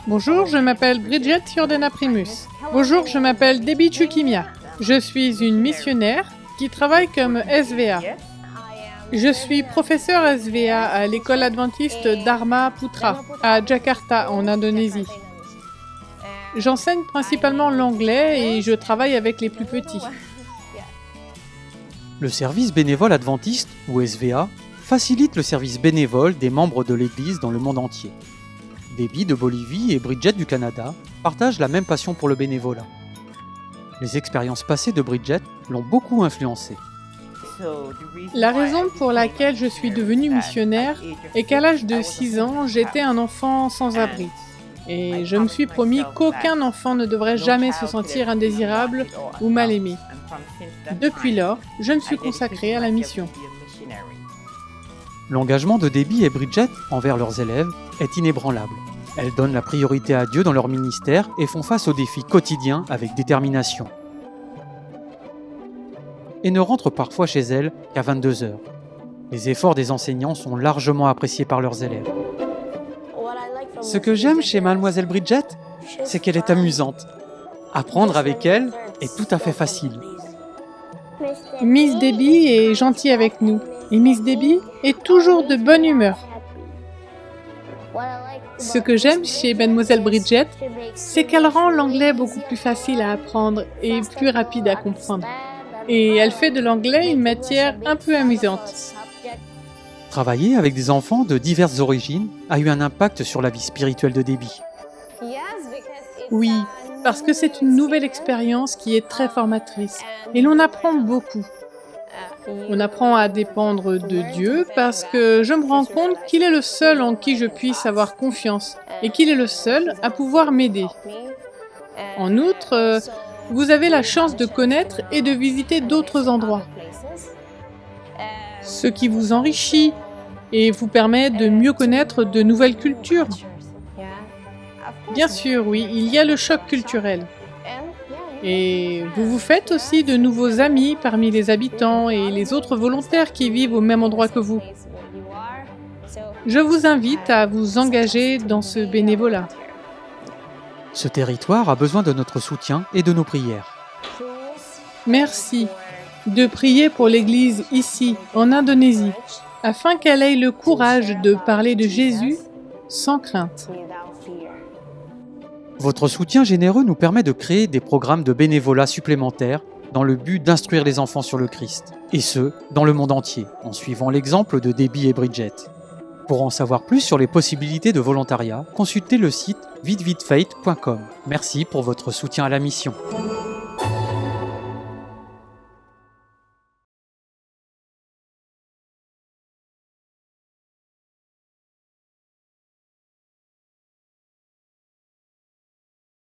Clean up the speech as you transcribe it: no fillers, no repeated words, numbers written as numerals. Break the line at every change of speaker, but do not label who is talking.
Bonjour, je m'appelle Bridget Fiordena Primus. Bonjour, je m'appelle Debbie Chukimia. Je suis une missionnaire qui travaille comme SVA. Je suis professeur SVA à l'école adventiste Dharma Putra à Jakarta, en Indonésie. J'enseigne principalement l'anglais et je travaille avec les plus petits.
Le service bénévole adventiste, ou SVA, facilite le service bénévole des membres de l'Église dans le monde entier. Debbie de Bolivie et Bridget du Canada partagent la même passion pour le bénévolat. Les expériences passées de Bridget l'ont beaucoup influencée.
La raison pour laquelle je suis devenue missionnaire est qu'à l'âge de 6 ans, j'étais un enfant sans abri. Et je me suis promis qu'aucun enfant ne devrait jamais se sentir indésirable ou mal aimé. Depuis lors, je me suis consacrée à la mission.
L'engagement de Debbie et Bridget envers leurs élèves est inébranlable. Elles donnent la priorité à Dieu dans leur ministère et font face aux défis quotidiens avec détermination. Et ne rentrent parfois chez elles qu'à 22h. Les efforts des enseignants sont largement appréciés par leurs élèves. Ce que j'aime chez Mademoiselle Bridget, c'est qu'elle est amusante. Apprendre avec elle est tout à fait facile.
Miss Debbie est gentille avec nous. Et Miss Debbie est toujours de bonne humeur. Ce que j'aime chez Mademoiselle Bridget, c'est qu'elle rend l'anglais beaucoup plus facile à apprendre et plus rapide à comprendre. Et elle fait de l'anglais une matière un peu amusante.
Travailler avec des enfants de diverses origines a eu un impact sur la vie spirituelle de Debbie.
Oui, parce que c'est une nouvelle expérience qui est très formatrice. Et l'on apprend beaucoup. On apprend à dépendre de Dieu parce que je me rends compte qu'il est le seul en qui je puisse avoir confiance et qu'il est le seul à pouvoir m'aider. En outre, vous avez la chance de connaître et de visiter d'autres endroits, ce qui vous enrichit et vous permet de mieux connaître de nouvelles cultures. Bien sûr, oui, il y a le choc culturel. Et vous vous faites aussi de nouveaux amis parmi les habitants et les autres volontaires qui vivent au même endroit que vous. Je vous invite à vous engager dans ce bénévolat.
Ce territoire a besoin de notre soutien et de nos prières.
Merci de prier pour l'Église ici, en Indonésie, afin qu'elle ait le courage de parler de Jésus sans crainte.
Votre soutien généreux nous permet de créer des programmes de bénévolat supplémentaires dans le but d'instruire les enfants sur le Christ, et ce, dans le monde entier, en suivant l'exemple de Debbie et Bridget. Pour en savoir plus sur les possibilités de volontariat, consultez le site vitevitefaith.com. Merci pour votre soutien à la mission.